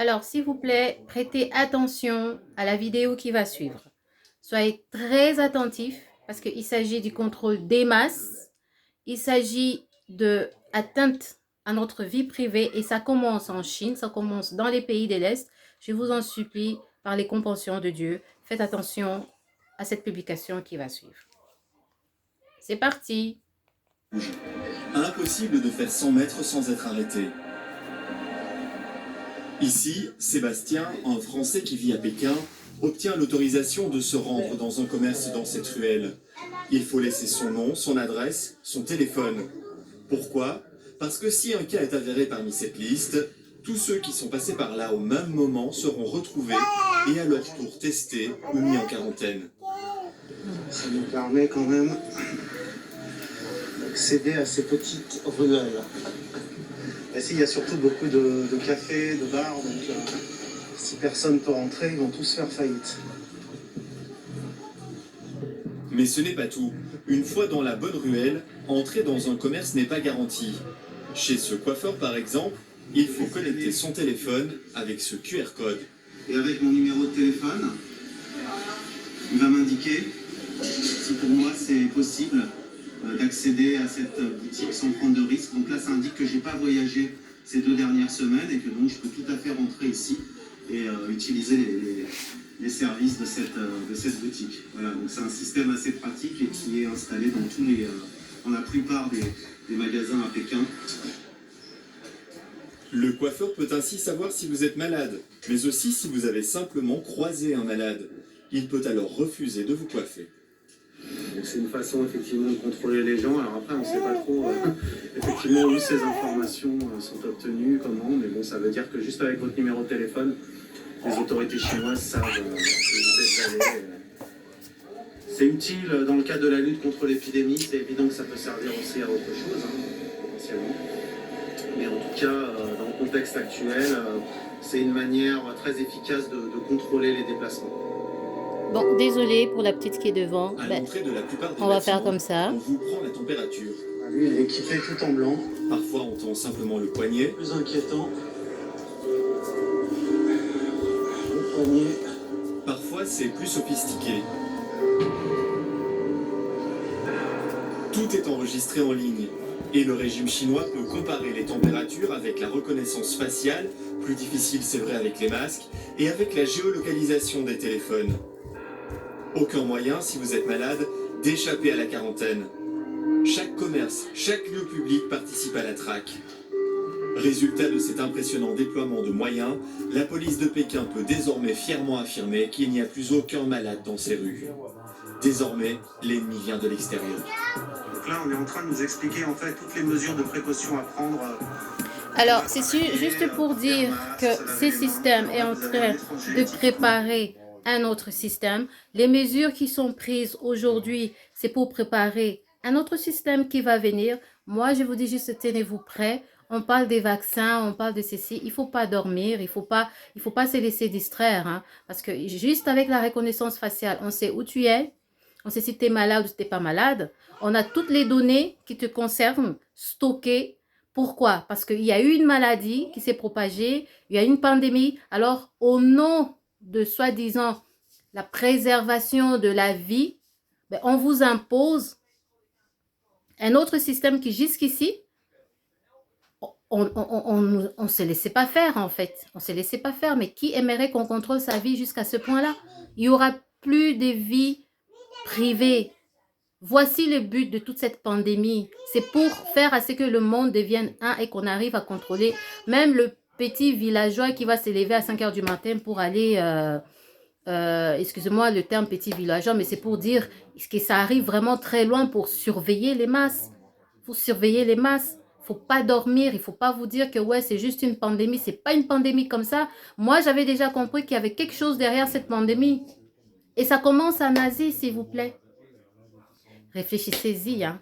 Alors, s'il vous plaît, prêtez attention à la vidéo qui va suivre. Soyez très attentifs parce qu'il s'agit du contrôle des masses. Il s'agit de atteinte à notre vie privée et ça commence en Chine, ça commence dans les pays de l'Est. Je vous en supplie, par les compassions de Dieu, faites attention à cette publication qui va suivre. C'est parti. Impossible de faire 100 mètres sans être arrêté. Ici, Sébastien, un Français qui vit à Pékin, obtient l'autorisation de se rendre dans un commerce dans cette ruelle. Il faut laisser son nom, son adresse, son téléphone. Pourquoi? Parce que si un cas est avéré parmi cette liste, tous ceux qui sont passés par là au même moment seront retrouvés et à leur tour testés ou mis en quarantaine. Ça nous permet quand même d'accéder à ces petites ruelles. Ici, il y a surtout beaucoup de cafés, de bars, donc si personne ne peut rentrer, ils vont tous faire faillite. Mais ce n'est pas tout. Une fois dans la bonne ruelle, entrer dans un commerce n'est pas garanti. Chez ce coiffeur, par exemple, il faut connecter son téléphone avec ce QR code. Et avec mon numéro de téléphone, il va m'indiquer si pour moi c'est possible d'accéder à cette boutique sans prendre de risque. Donc là, ça indique que je n'ai pas voyagé ces 2 dernières semaines et que donc je peux tout à fait rentrer ici et utiliser les services de cette boutique. Voilà, donc c'est un système assez pratique et qui est installé dans la plupart des magasins à Pékin. Le coiffeur peut ainsi savoir si vous êtes malade, mais aussi si vous avez simplement croisé un malade. Il peut alors refuser de vous coiffer. C'est une façon effectivement de contrôler les gens. Alors après, on ne sait pas trop effectivement où ces informations sont obtenues, comment, mais bon, ça veut dire que juste avec votre numéro de téléphone, les autorités chinoises savent où vous êtes allé. C'est utile dans le cadre de la lutte contre l'épidémie. C'est évident que ça peut servir aussi à autre chose, potentiellement. Mais en tout cas, dans le contexte actuel, c'est une manière très efficace de contrôler les déplacements. Bon, désolé pour la petite qui est devant. À l'entrée de la plupart des on va faire bâtiments, comme ça. on vous prend la température. Lui, il est équipé tout en blanc. Parfois, on tend simplement le poignet. Plus inquiétant. Le poignet. Parfois, c'est plus sophistiqué. Tout est enregistré en ligne. Et le régime chinois peut comparer les températures avec la reconnaissance faciale, plus difficile c'est vrai avec les masques, et avec la géolocalisation des téléphones. Aucun moyen, si vous êtes malade, d'échapper à la quarantaine. Chaque commerce, chaque lieu public participe à la traque. Résultat de cet impressionnant déploiement de moyens, la police de Pékin peut désormais fièrement affirmer qu'il n'y a plus aucun malade dans ces rues. Désormais, l'ennemi vient de l'extérieur. Donc là, on est en train de nous expliquer en fait toutes les mesures de précaution à prendre. Alors, c'est juste pour dire que ce système est en train de préparer un autre système. Les mesures qui sont prises aujourd'hui, c'est pour préparer un autre système qui va venir. Moi, je vous dis juste, tenez-vous prêts. On parle des vaccins, on parle de ceci. Il ne faut pas dormir, il faut pas se laisser distraire. Hein, parce que juste avec la reconnaissance faciale, on sait où tu es. On sait si tu es malade ou si tu n'es pas malade. On a toutes les données qui te concernent stockées. Pourquoi? Parce qu'il y a eu une maladie qui s'est propagée, il y a une pandémie. Alors, au nom de soi-disant la préservation de la vie, on vous impose un autre système qui jusqu'ici, on ne se laissait pas faire en fait. On ne se laissait pas faire. Mais qui aimerait qu'on contrôle sa vie jusqu'à ce point-là? Il n'y aura plus de vie privée. Voici le but de toute cette pandémie. C'est pour faire à ce que le monde devienne un et qu'on arrive à contrôler même le petit villageois qui va se lever à 5 heures du matin pour aller, excusez-moi le terme petit villageois, mais c'est pour dire que ça arrive vraiment très loin pour surveiller les masses. Pour surveiller les masses. Il ne faut pas dormir, il ne faut pas vous dire que ouais, c'est juste une pandémie. Ce n'est pas une pandémie comme ça. Moi, j'avais déjà compris qu'il y avait quelque chose derrière cette pandémie. Et ça commence en Asie, s'il vous plaît. Réfléchissez-y, hein.